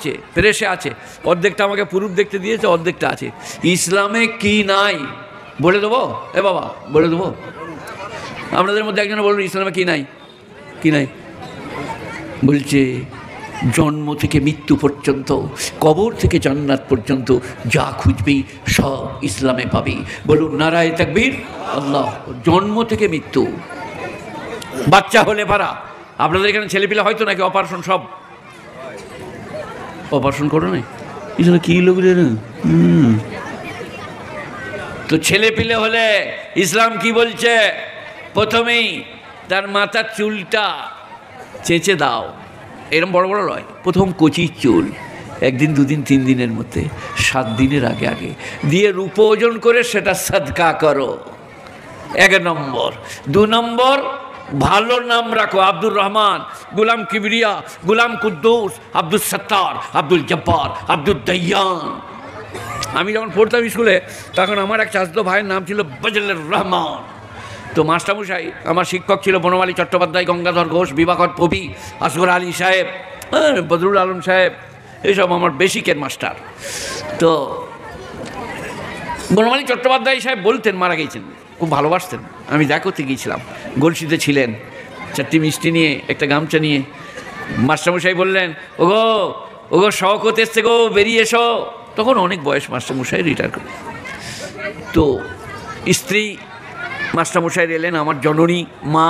আছে, প্রেসে আছে, অর্ধেকটা আমাকে প্রুফ দেখতে দিয়েছে, অর্ধেকটা আছে। ইসলামে কি নাই বলে দেবো? এ বাবা বলে দেবো? আপনাদের মধ্যে একজন বলুন ইসলামে কি নাই? কি নাই? বলছে জন্ম থেকে মৃত্যু পর্যন্ত, কবর থেকে জান্নাত পর্যন্ত যা খুঁজবি সব ইসলামে পাবি। বলুন নারায়ে তাকবীর। আল্লাহ। জন্ম থেকে মৃত্যু। বাচ্চা হলে পারা, আপনাদের এখানে ছেলেপিলে হয়তো নাকি অপারেশন, সব অপারেশন করো না, এখানে কি লোক রে? তো ছেলেপিলে হলে ইসলাম কি বলছে? প্রথমেই তার মাথার চুলটা চেঁচে দাও, এরকম বড় বড় নয়, প্রথম কচির চুল, একদিন দুদিন 3 দিনের মধ্যে, 7 দিনের আগে আগে দিয়ে রূপ ওজন করে সেটা সাদকা করো। 1 নম্বর। 2 নম্বর, ভালো নাম রাখো, আব্দুর রহমান, গুলাম কিবরিয়া, গুলাম কুদ্দুস, আব্দুল সত্তার, আব্দুল জব্বার, আব্দুল দয়ান। আমি যখন পড়তাম স্কুলে তখন আমার এক চাচাতো ভাইয়ের নাম ছিল ফজলুর রহমান। তো মাস্টারমশাই আমার শিক্ষক ছিল বনমালী চট্টোপাধ্যায়, গঙ্গাধর ঘোষ, বিভাকর কবি, আসগর আলী সাহেব, বদরুল আলম সাহেব, এইসব আমার বেসিকের মাস্টার। তো বনমালী চট্টোপাধ্যায় সাহেব বলতেন, মারা গিয়েছেন, খুব ভালোবাসতেন। আমি দেখা করতে গিয়েছিলাম, গলসিতে ছিলেন, 4টি মিষ্টি নিয়ে, একটা গামছা নিয়ে। মাস্টারমশাই বললেন, ওগো ওগো শওকত এসছে গো, বেরিয়ে এসো। তখন অনেক বয়স মাস্টারমশাই, রিটায়ার করে। তো স্ত্রী মাস্টারমশাই এলেন, আমার জননী মা।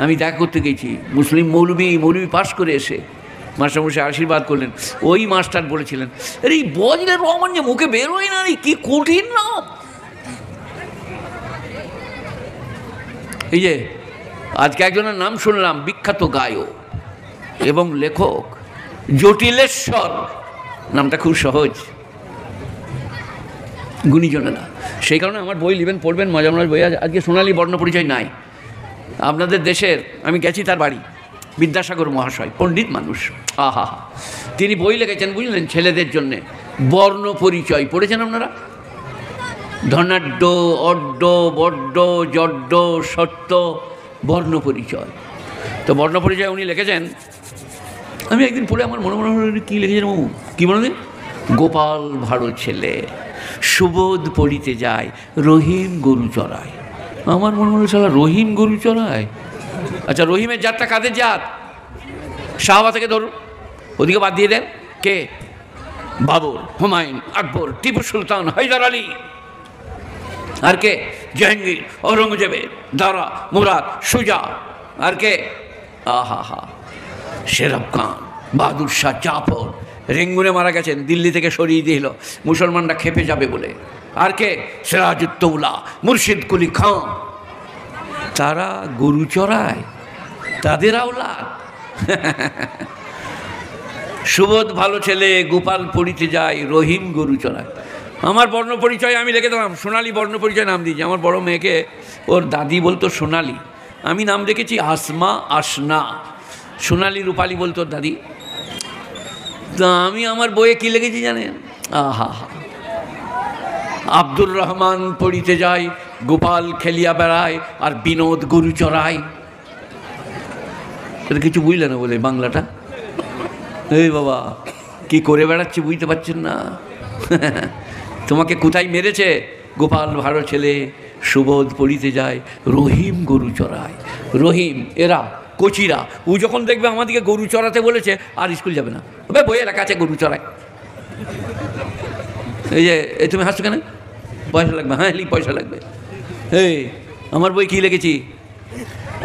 আমি দেখা করতে গেছি, মুসলিম মৌলবি পাস করে এসে মাস্টারমশাই আশীর্বাদ করলেন। ওই মাস্টার বলেছিলেন, আরে এই বজলুর রহমান যে মুখে বেরোয় না, কি কঠিন নাম। এই যে আজকে একজনের নাম শুনলাম, বিখ্যাত গায়ক এবং লেখক জটিলেশ্বর, নামটা খুব সহজ, গুণীজনেরা। সেই কারণে আমার বই নেবেন, পড়বেন, মজা মজার বই। আজকে সোনালী বর্ণ পরিচয় নাই আপনাদের দেশের। আমি গেছি তার বাড়ি, বিদ্যাসাগর মহাশয়, পণ্ডিত মানুষ, আহা, তিনি বই লিখেছেন বুঝলেন, ছেলেদের জন্যে বর্ণ পরিচয়। পড়েছেন আপনারা? ধনাঢ্য, অড্ড, বড্ড, জড্ড, সত্য, বর্ণ পরিচয়। তো বর্ণ পরিচয় উনি লিখেছেন, আমি একদিন পড়ে আমার মনে হলো কী লিখেছেন বাবু, কী মনে হয়? গোপাল ভালো ছেলে, সুবোধ পড়িতে যায়, রহিম গরু চড়ায়। আমার মনে হলো শালা রহিম গরু চড়ায়। আচ্ছা, রহিমের জাতটা কাদের জাত? শাহবা থেকে ধরুন, ওদিকে বাদ দিয়ে দেন। কে? বাবর, হুমায়ুন, আকবর, টিপু সুলতান, হায়দার আলী। আর কে? জাহাঙ্গীর, ঔরঙ্গজেবের, দারা, মুরাদ, সুজা। আর কে? আহা হা, শেরব খান, বাহাদুর শাহ জাফর, রেঙ্গুনে মারা গেছেন, দিল্লি থেকে সরিয়ে দিল মুসলমানরা খেপে যাবে বলে। আর কে? সিরাজউদ্দৌলা, মুর্শিদ কুলি খান। তারা গরু চড়ায়, তাদের আওলাদ। সুবোধ ভালো ছেলে, গোপাল পড়িতে যায়, রহিম গরু চড়ায়। আমার বর্ণ পরিচয় আমি লিখে দিলাম, সোনালী বর্ণ পরিচয় নাম দিয়েছি। আমার বড় মেয়েকে ওর দাদি বলতো সোনালী, আমি নাম রেখেছি আসমা, আসনা। সোনালী রূপালী বলতো ওর দাদি। তা আমি আমার বইয়ে কী লিখেছি জানেন? আহা হা, আব্দুর রহমান পড়িতে যায়, গোপাল খেলিয়া বেড়ায়, আর বিনোদ গরু চড়ায়। এটা কিছু বুঝলে না বলে বাংলাটা? এই বাবা কি করে বেড়াচ্ছে বুঝতে পারছেন না? তোমাকে কোথায় মেরেছে? গোপাল ভালো ছেলে, সুবোধ পড়িতে যায়, রহিম গরু চড়ায়। রহিম এরা কোচিরা, ও যখন দেখবে আমাদেরকে গরু চড়াতে বলেছে আর স্কুল যাবে না। বইয়ে লেখা আছে গরু চড়ায়। এই যে তুমি হাসছো কেন? পয়সা লাগবে? হ্যাঁ লিখ, পয়সা লাগবে। এই আমার বই কী লিখেছি?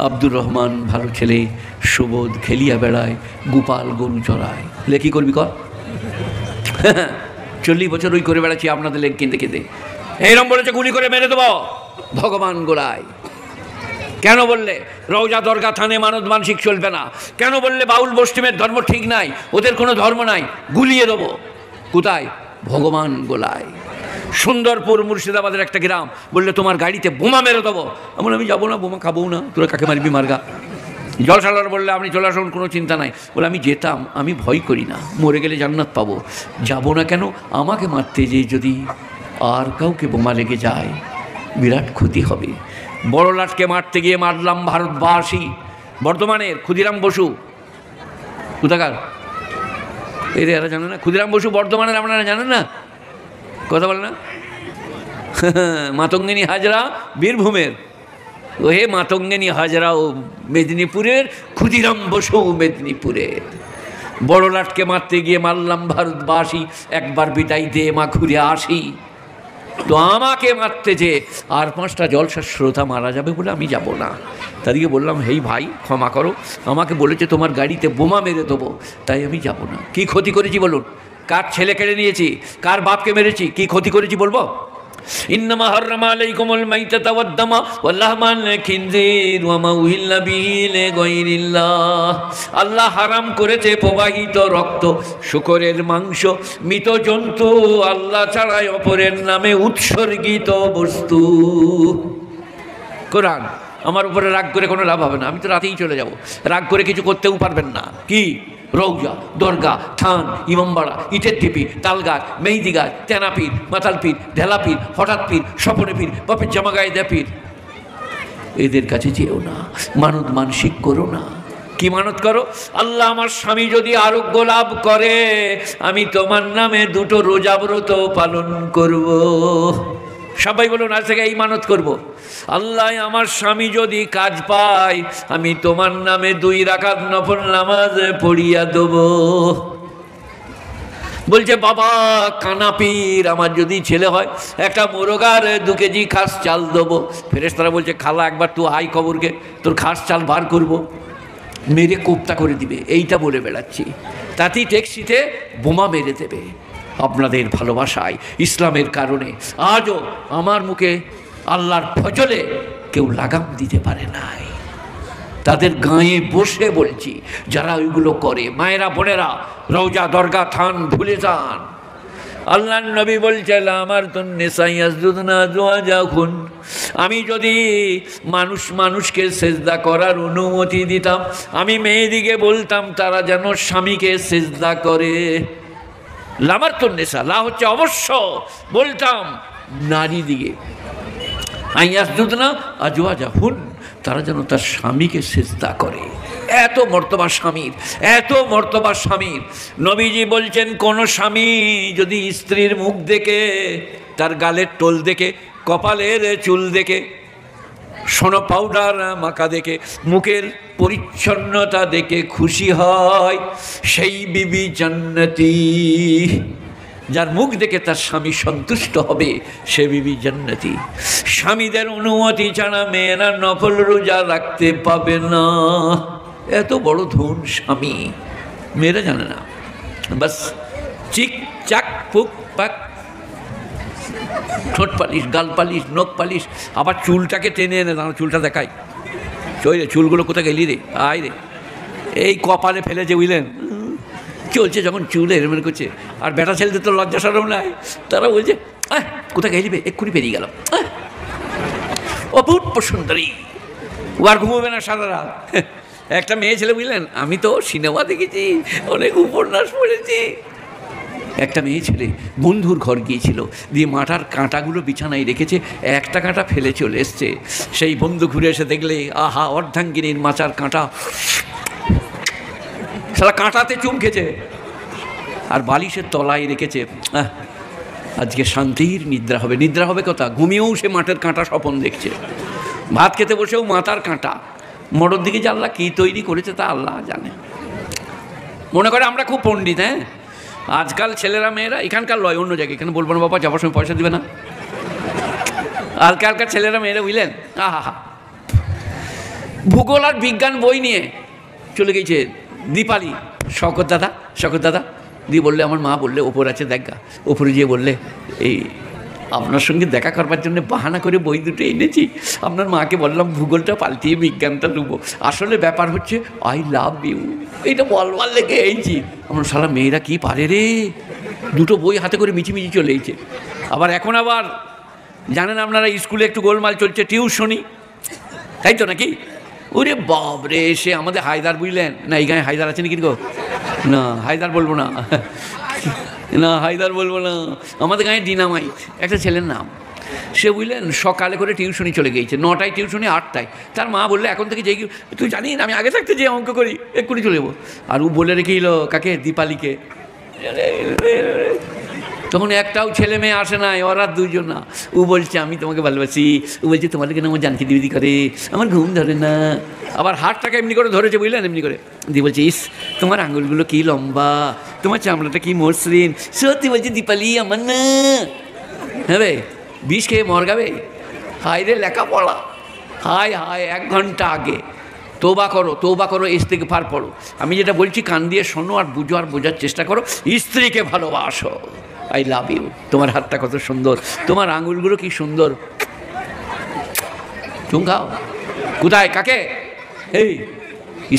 আব্দুর রহমান ভালো ছেলে, সুবোধ খেলিয়া বেড়ায়, গোপাল গরু চড়ায়। লেখি করবি কর। 40 বছর ওই করে বেড়াচ্ছি আপনাদের লেখ কিনতে কিনতে। এইরকম বলেছে গুলি করে মেরে দেবো, ভগবান গোলায়। কেন বললে রওজা দরগা থানে মানত মানসিক চলবে না? কেন বললে বাউল মুসলিমের ধর্ম ঠিক নাই, ওদের কোনো ধর্ম নাই, গুলিয়ে দেবো? কোথায়? ভগবান গোলায়। সুন্দরপুর মুর্শিদাবাদের একটা গ্রাম, বললে তোমার গাড়িতে বোমা মেরে দেবো। আমি যাবো না, বোমা খাবো না, তোরা কাকে মারবি মার্গা। জলসালার বললে আপনি চলে আসুন, কোনো চিন্তা নাই। বলে আমি যেতাম, আমি ভয় করি না, মরে গেলে জান্নাত পাবো। যাবো না কেন? আমাকে মারতে যে যদি আর কাউকে বোমা লেগে যায় বিরাট ক্ষতি হবে। বড় লাটকে মারতে গিয়ে মারলাম ভারতবাসী। বর্ধমানের ক্ষুদিরাম বসু, কোথাকার? এরা জানে না? ক্ষুদিরাম বসু বর্ধমানের, আপনারা জানেন না? কথা বলে না? মাতঙ্গিনী হাজরা বীরভূমের, ও হে মাতঙ্গিনী হাজরা ও মেদিনীপুরের, ক্ষুদিরাম বসু মেদিনীপুরের। বড় লাটকে মারতে গিয়ে মারলাম ভারতবাসী, একবার বিদায় দে মা ঘুরে আসি। তো আমাকে মারতে যে আর 5টা জলসার শ্রোতা মারা যাবে বলে আমি যাব না। তাদেরকে বললাম, হেই ভাই ক্ষমা করো, আমাকে বলেছে তোমার গাড়িতে বোমা মেরে দেবো, তাই আমি যাব না। কি ক্ষতি করেছি বলুন? কার ছেলে কেড়ে নিয়েছি, কার বাপকে মেরেছি, কি ক্ষতি করেছি বলবো? ইন্নামা হাররামা আলাইকুমুল মাইতাতা ওয়াদ-দামা ওয়াল লাহমাল খিনজির ওয়া মা উহিল্লা বিহি লিগাইরিল্লাহ। আল্লাহ হারাম করেছে প্রবাহিত রক্ত, শূকরের মাংস, মৃত জন্তু, আল্লাহ ছাড়াই অপরের নামে উৎসর্গিত বস্তু। কোরআন। আমার উপরে রাগ করে কোনো লাভ হবে না, আমি তো রাতেই চলে যাব। রাগ করে কিছু করতেও পারবেন না। কি? রৌজা, দরগা, থান, ইমামবাড়া, ইটের টিপি, তালগাছ, মেহেদি গাছ, তেনাপীর, মাতাল পীর, ঢেলা পীর, হঠাৎ পীর, স্বপনে পীর, বাপের জামা গায়ে দেয়া পীর, এদের কাছে যেও না, মানত মানসিক করো না। কি মানত করো? আল্লাহ আমার স্বামী যদি আরোগ্য লাভ করে, আমি তোমার নামে 2টো রোজা ব্রত পালন করব। সবাই বলুন আজ থেকে এই মানত করব। আল্লাহ আমার স্বামী যদি কাজ পায়, আমি তোমার নামে 2 রাকাত নফল নামাজ পড়িয়া দেব। বলছে বাবা কানাপীর, আমার যদি ছেলে হয় একটা মোরগার 2 কেজি খাস চাল দেবো। ফেরেশতারা বলছে খালা একবার তুই আই কবরকে, তোর খাস চাল বার করব, মেরে কোপ্তা করে দিবে। এইটা বলে বেড়াচ্ছি, তাতেই ট্যাক্সিতে বোমা মেরে দেবে। আপনাদের ভালোবাসায়, ইসলামের কারণে আজও আমার মুখে আল্লাহর ফজলে কেউ লাগাম দিতে পারে নাই। তাদের গায়ে বসে বলছি, যারা ওইগুলো করে, মায়েরা বোনেরা, রওজা দরগা থান ভুলে যান। আল্লাহর নবী বলছেন, আমার যখন আমি যদি মানুষকে সেজদা করার অনুমতি দিতাম, আমি মেয়েদিকে বলতাম তারা যেন স্বামীকে সেজদা করে। লামার তো নেশা, লা হচ্ছে অবশ্য, বলতাম নারী দিকে আইয়াসজুদনা আজওয়াজাহুন, তারা যেন তার স্বামীকে সেজদা করে। এত মর্তবা স্বামীর, এত মর্তবা স্বামীর। নবীজি বলছেন, কোন স্বামী যদি স্ত্রীর মুখ দেখে, তার গালের টোল দেখে, কপালের চুল দেখে, সোনো পাউডার মাখা দেখে, মুখের পরিচ্ছন্নতা দেখে খুশি হয়, সেই বিবি জান্নাতি। যার মুখ দেখে তার স্বামী সন্তুষ্ট হবে, সে বিবি জান্নাতি। স্বামীদের অনুমতি ছাড়া মেয়েরা নফল রোজা রাখতে পাবে না। এত বড় ধন স্বামী, মেয়েরা জানে না। বাস চিক চাক পুক পাক, ঠোঁট পালিশ, গাল পালিশ, নখ পালিশ, আবার চুলটাকে টেনে এনে দাঁড়া, চুলটা দেখাই, চই রে চুলগুলো কোথায় গেলি রে, আয় রে, এই কপালে ফেলেছে বুঝলেন। চলছে যখন চুল এরম করছে, আর বেটা ছেলেদের তো লজ্জা সরম নাই, তারা বলছে কোথায় গেলিবে, এক্ষুনি পেরিয়ে গেলাম, অপূর্ব সুন্দরী, ও আর ঘুমোবে না সারা রাত। একটা মেয়ে ছেলে বুঝলেন, আমি তো সিনেমা দেখেছি, অনেক উপন্যাস পড়েছি। একটা মেয়ে ছেলে বন্ধুর ঘর গিয়েছিল, দিয়ে মাথার কাঁটাগুলো বিছানায় রেখেছে, একটা কাঁটা ফেলে চলে এসছে। সেই বন্ধু ঘুরে এসে দেখলে, আহা অর্ধাঙ্গিনীর মাথার কাঁটা, সারা কাঁটাতে চুম খেছে, আর বালিশের তলায় রেখেছে। আজকে শান্তির নিদ্রা হবে। নিদ্রা হবে কথা, ঘুমিয়েও সে মাঠের কাঁটা স্বপন দেখছে। ভাত খেতে বসেও মাথার কাঁটা। মোড়র দিকে যে আল্লাহ কী তৈরি করেছে তা আল্লাহ জানে। মনে করে আমরা খুব পণ্ডিত। হ্যাঁ, আজকাল ছেলেরা মেয়েরা, এখানকার লয়, অন্য জায়গায়, এখানে বলবো না বাবা, যাবার সময় পয়সা দিবে না। হালকা ছেলেরা মেয়েরা বুঝলেন, আহা ভূগোল আর বিজ্ঞান বই নিয়ে চলে গেছে দীপালি, শকত দাদা দিয়ে বললে, আমার মা বললে ওপর আছে দেখা, ওপরে গিয়ে বললে, এই আপনার সঙ্গে দেখা করবার জন্য বাহানা করে বই দুটো এনেছি, আপনার মাকে বললাম ভূগোলটা পাল্টিয়ে বিজ্ঞানটা নেবো, আসলে ব্যাপার হচ্ছে আই লাভ ইউ, এইটা বলবার লেগে এইছি। আমার সারা মেয়েরা কি পারে রে, 2টো বই হাতে করে মিছিমিছি চলে এইছে। আবার এখন আবার জানেন আপনারা, স্কুলে একটু গোলমাল চলছে, টিউশনি, তাই তো নাকি? ওরে বাবরে, সে আমাদের হায়দার বুঝলেন না, এই গায়ে হায়দার আছে নাকি গো? না হায়দার বলবো না, না হায়দার বলবো না, আমাদের গায়ে ডিনামাইট একটা ছেলের নাম। সে বুঝলেন সকালে করে টিউশনি চলে গিয়েছে, 9টায় টিউশনি, 8টায়। তার মা বললে, এখন থেকে যেই তুই জানিস আমি আগে থাকতে যে অঙ্ক করি, এক্ষুনি চলে যাবো। আর ও বলে রেখেছিল কাকে, দীপালিকে, তখন একটাও ছেলে মেয়ে আসে না, ওরা দুজন না। ও বলছে আমি তোমাকে ভালোবাসি, ও বলছে তোমার কেন আমার জানকি দিদি করে, আমার ঘুম ধরে না। আবার হাতটাকে এমনি করে ধরেছে, বুঝলেন, এমনি করে দিয়ে বলছে ইস তোমার আঙুলগুলো কি লম্বা, তোমার চামড়াটা কি মসৃণ, সত্যি বলছে দীপালি আমার না। হ্যাঁ রে, বিষ খেয়ে মরগাবে। হায় রে লেখাপড়া, হায় হায় 1 ঘন্টা আগে তৌবা করো, তৌবা করো, ইস্তিগফার পড়ো। আমি যেটা বলছি কান দিয়ে শোনো আর বুঝো আর বোঝার চেষ্টা করো। স্ত্রীকে ভালোবাসো। আই লাভ ইউ, তোমার হাতটা কত সুন্দর, তোমার আঙুলগুলো কি সুন্দর, চুম খাও। কোথায়, কাকে? এই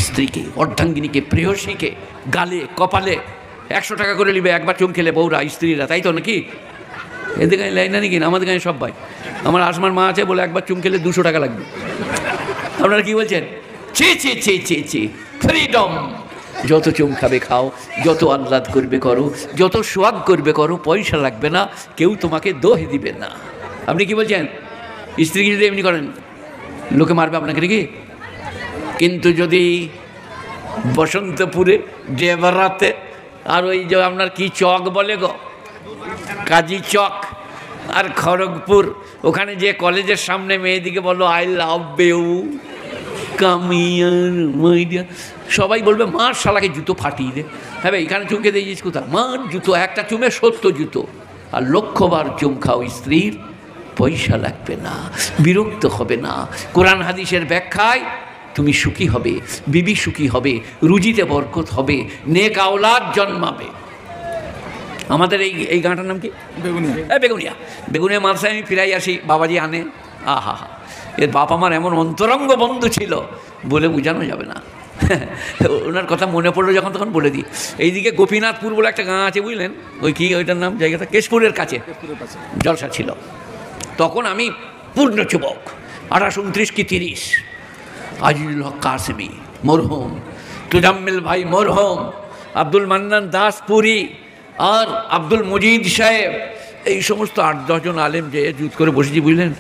স্ত্রীকে, অর্ধাঙ্গিনীকে, প্রেয়সীকে, গালে কপালে 100 টাকা করে নিবে একবার চুম খেলে বউরা, স্ত্রীরা, তাই তো নাকি? এদের গায়ে লাইন না নাকি? আমাদের গায়ে সব ভাই। আমার আসমার মা আছে বলে একবার চুম খেলে 200 টাকা লাগবে। আপনারা কি বলছেন? ছি ছি ছি ছি ছি, ফ্রিডম। যত চুম খাবে খাও, যত আহ্লাদ করবে করো, যত সোয়াগ করবে করো, পয়সা লাগবে না, কেউ তোমাকে দোহে দিবে না। আপনি কি বলছেন? স্ত্রীকে যদি এমনি করেন লোকে মারবে আপনাকে নাকি? কিন্তু যদি বসন্তপুরে, ডেবরাতে, আর ওই যে আপনার কি চক বলে গো, কাজী চক, আর খড়গপুর, ওখানে যে কলেজের সামনে মেয়েদিকে বলো I love you, come here my dear, সবাই বলবে মার শালাকে জুতো ফাটিয়ে দে। হ্যাঁ ভাই, এখানে চুমকে দিয়েছিস কোথায়? মার জুতো, একটা চুমে 70 জুতো। আর 1,000,000 চুম খাও স্ত্রীর, পয়সা লাগবে না, বিরক্ত হবে না। কোরআন হাদিসের ব্যাখ্যায় তুমি সুখী হবে, বিবি সুখী হবে, রুজিতে বরকত হবে, নেক আওলাদ জন্মাবে। আমাদের এই গাঁটার নাম কি? বেগুনিয়া। বেগুনিয়া, বেগুনিয়া মাদ্রাসায় আমি ফিরাই আসি, বাবাজি আনে। আহা হা, এর বাপ আমার এমন অন্তরঙ্গ বন্ধু ছিল, বলে বোঝানো যাবে না। ওনার কথা মনে পড়লো যখন, তখন বলে দিই। এইদিকে গোপীনাথপুর বলে একটা গাঁ আছে, বুঝলেন, ওই কি ওইটার নাম, জায়গাটা কেশপুরের কাছে, জলসা ছিল। তখন আমি পূর্ণ যুবক, 1829 কি 30। আজিজুল হক কাসেমি মরহুম, তুজাম্মিল ভাই মরহুম, আব্দুল মান্নান দাস পুরী, আর আব্দুল মজিদ সাহেব, এই সমস্ত 8-10 জন আলেম যে জুত করে বসেছি, বুঝলেন।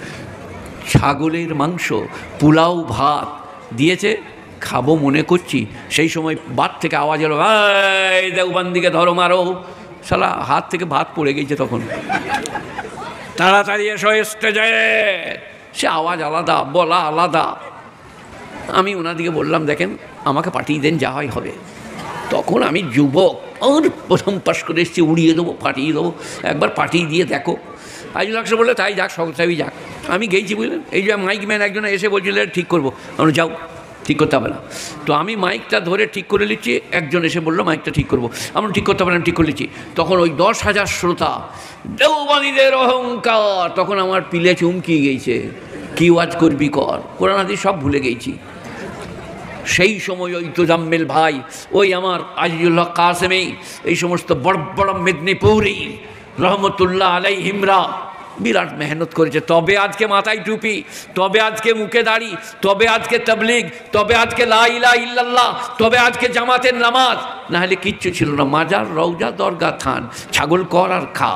ছাগলের মাংস, পোলাও ভাত দিয়েছে, খাবো মনে করছি, সেই সময় বাদ থেকে আওয়াজ এলো, এই দেওবান্দিকে ধরো মারো। শালা হাত থেকে ভাত পড়ে গেছে তখন, তাড়াতাড়ি এসো স্টেজে। সে আওয়াজ আলাদা, বলা আলাদা। আমি ওনাদিকে বললাম দেখেন আমাকে পাঠিয়ে দেন, যা হয় হবে। তখন আমি যুবক, আর প্রথম পাশ করে এসেছি, উড়িয়ে দেবো, পাঠিয়ে দেবো, একবার পাঠিয়ে দিয়ে দেখো। আজিজুল হক বললে তাই যাক, সবই যাক। আমি গেছি, বুঝলেন। এই যে মাইক ম্যান একজন এসে বলছিল ঠিক করবো, আমরা যাও, ঠিক করতে হবে না। তো আমি মাইকটা ধরে ঠিক করে নিচ্ছি, একজন এসে বললো মাইকটা ঠিক করবো, আমরা ঠিক করতে হবে না, ঠিক করে নিচ্ছি। তখন ওই 10,000 শ্রোতা, দেওবানীদের অহংকার, তখন আমার পিলে চুমকি গেছে, কি ওয়াজ করবি কর, কোরআন হাদিস সব ভুলে গেছি। সেই সময় ওই তোজাম্মেল ভাই, ওই আমার আজিজুল হক কাসেমি, এই সমস্ত বড় বড় মেদিনীপুরি রহমতুল্লাহ আলাইহিমরা বিরাট মেহনত করেছে। তবে আজকে মাথায় টুপি, তবে আজকে মুখে দাড়ি, তবে আজকে তাবলীগ, তবে আজকে লা ইলাহা ইল্লাল্লাহ, তবে আজকে জামাতের নামাজ। না হলে কিচ্ছু ছিল না। মাজার, রওজা, দরগা, থান, ছাগল কর আর খা,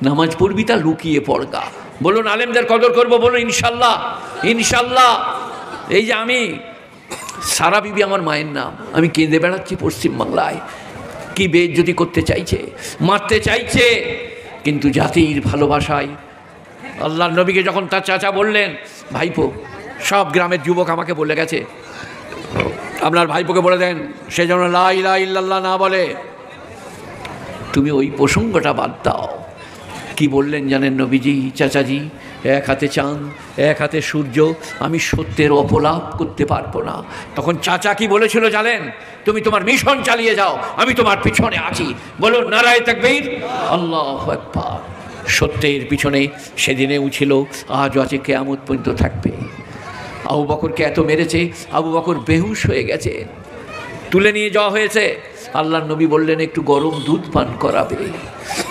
নামাজ পড়বি তা লুকিয়ে পড়গা। বলুন আলেমদের কদর করবো, বলুন ইনশাল্লাহ, ইনশাল্লাহ। এই যে আমি, সারা বিবি আমার মায়ের নাম, আমি কেঁদে বেড়াচ্ছি পশ্চিমবাংলায়। কি বেইজ্জতি করতে চাইছে, মারতে চাইছে, কিন্তু জাতির ভালোবাসায়। আল্লাহর নবীকে যখন তার চাচা বললেন, ভাইপো, সব গ্রামের যুবক আমাকে বলে গেছে আপনার ভাইপোকে বলে দেন সে যেন লা ইলাহা ইল্লাল্লাহ না বলে। তুমি ওই প্রসঙ্গটা বাদ দাও। কি বললেন জানেন নবীজি? চাচাজি, এক হাতে চাঁদ, এক হাতে সূর্য, আমি সত্যের অপলাপ করতে পারবো না। তখন চাচা কি বলেছিল জানেন? তুমি তোমার মিশন চালিয়ে যাও, আমি তোমার পিছনে আছি। বলুন নারায়ে তাকবীর, আল্লাহু আকবার। সত্যের পিছনে সেদিনেও ছিল, আজও আছে, কিয়ামত পর্যন্ত থাকবে। আবু বকরকে এত মেরেছে, আবু বকর বেহুশ হয়ে গেছে, তুলে নিয়ে যাওয়া হয়েছে। আল্লাহর নবী বললেন একটু গরম দুধ পান করাবে।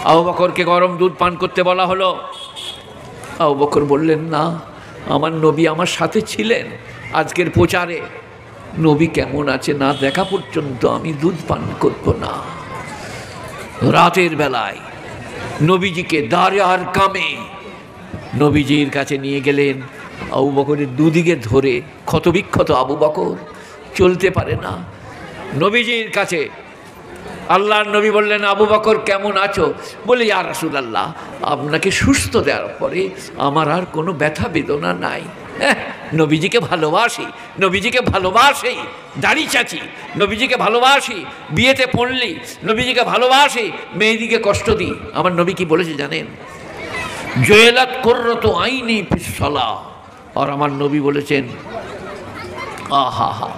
আবু বকরকে গরম দুধ পান করতে বলা হলো। আবু বকর বললেন না, আমার নবী আমার সাথে ছিলেন আজকের প্রচারে, নবী কেমন আছে না দেখা পর্যন্ত আমি দুধ পান করব না। রাতের বেলায় নবীজিকে দারে আর কামে নবীজির কাছে নিয়ে গেলেন। আবু বকরের দুদিকে ধরে ক্ষতবিক্ষত আবু বকর, চলতে পারে না। নবীজির কাছে আল্লাহর নবী বললেন, আবু বকর কেমন আছো? বলে, ইয়া রাসূলুল্লাহ, আপনাকে সুস্থ দেওয়ার পরে আমার আর কোনো ব্যথা বেদনা নাই। নবীজিকে ভালোবাসি, নবীজিকে ভালোবাসি, দাড়ি চাচি, নবীজিকে ভালোবাসি, বিয়েতে পড়লি, নবীজিকে ভালোবাসি, মেয়েদিকে কষ্ট দিই। আমার নবী কি বলেছে জানেন? জুয়েলাত কুররাতু আইনি ফিস সালাহ। আর আমার নবী বলেছেন, আহা হা,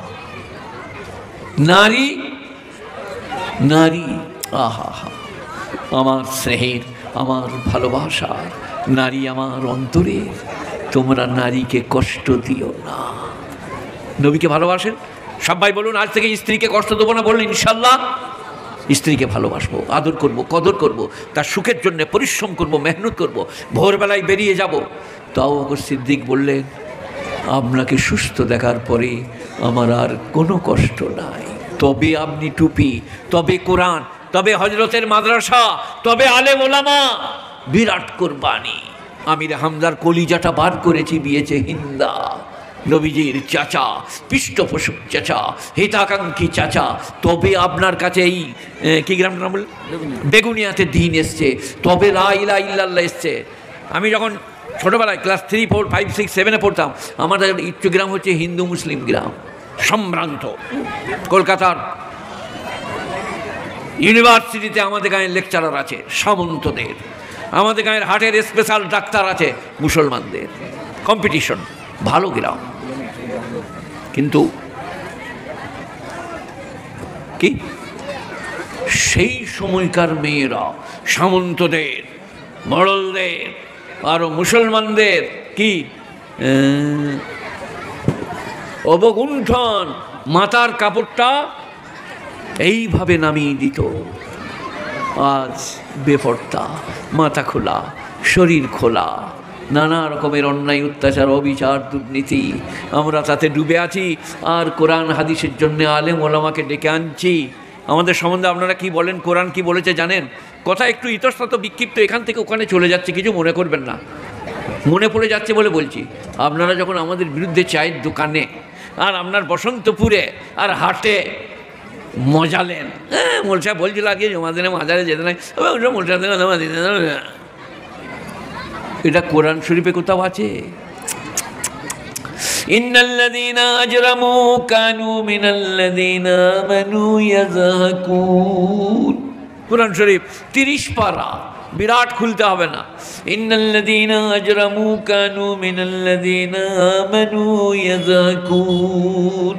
নারী নারী, আহা হা, আমার স্নেহের, আমার ভালোবাসার নারী আমার অন্তরের, তোমরা নারীকে কষ্ট দিও না। নবীকে ভালোবাসেন? সবাই বলুন, আজ থেকে স্ত্রীকে কষ্ট দেবো না। বললেন, ইনশাল্লাহ স্ত্রীকে ভালোবাসবো, আদর করব, কদর করব, তার সুখের জন্য পরিশ্রম করব, মেহনত করব, ভোরবেলায় বেরিয়ে যাব। তাও বকর সিদ্দিক বললেন, আপনাকে সুস্থ দেখার পরে আমার আর কোনো কষ্ট নাই। তবে আপনি টুপি, তবে কোরআন, তবে হজরতের মাদ্রাসা, তবে আলেম ওলামা, বিরাট কোরবানি। আমির হামজার কলিজাটা বার করেছি, বিয়েছে হিন্দা, নবীজির চাচা, পৃষ্ঠপোষক চাচা, হিতাকাঙ্ক্ষী চাচা। তবে আপনার কাছে এই কি গ্রামটার নাম বললেন? বেগুনিয়াতে দিন এসছে, তবে লা ইলাহা ইল্লাল্লাহ এসছে। আমি যখন ছোটোবেলায় ক্লাস 3, 4, 5, 6, 7-এ পড়তাম, আমাদের ইচ্ছুগ্রাম হচ্ছে হিন্দু মুসলিম গ্রাম, সম্ভ্রান্ত। কলকাতার ইউনিভার্সিটিতে আমাদের গাঁয়ের লেকচারার আছে সামন্তদের, আমাদের গাঁয়ের হার্টের স্পেশাল ডাক্তার আছে মুসলমানদের। কম্পিটিশন, ভালো গ্রাম। কিন্তু কি সেই সময়কার মেয়েরা সামন্তদের, মড়লদের, আরো মুসলমানদের কি অবগুণ্ঠন, মাথার কাপড়টা এইভাবে নামিয়ে দিত। আজ বেপর্দা, মাথা খোলা, শরীর খোলা, নানা রকমের অন্যায়, অত্যাচার, অবিচার, দুর্নীতি, আমরা তাতে ডুবে আছি। আর কোরআন হাদিসের জন্য আলেম ওলামাকে ডেকে আনছি। আমাদের সম্বন্ধে আপনারা কি বলেন? কোরআন কি বলেছে জানেন? কথা একটু ইতস্তত বিক্ষিপ্ত, এখান থেকে ওখানে চলে যাচ্ছে, কিছু মনে করবেন না, মনে পড়ে যাচ্ছে বলে বলছি। আপনারা যখন আমাদের বিরুদ্ধে চায়ের দোকানে আর আপনার বসন্তপুরে আর হাটে মজালেন, হ্যাঁ মোলসা বলছিল আগে জমা দিনে মাজারে যেতে নাই, মোলসা জমা দিতে, এটা কোরআন শরীফে কোথাও আছে? ইন্নাল্লাযীনা আজরামু কানু মিনাল্লাযীনা আমানু ইয়াযহাকুন। কোরআন শরীফ 30 পারা, বিরাট খুলতে হবে না। ইন্নাল্লাযীনা আজরামু কানু মিনাল্লাযীনা আমানু ইয়াযহাকুন।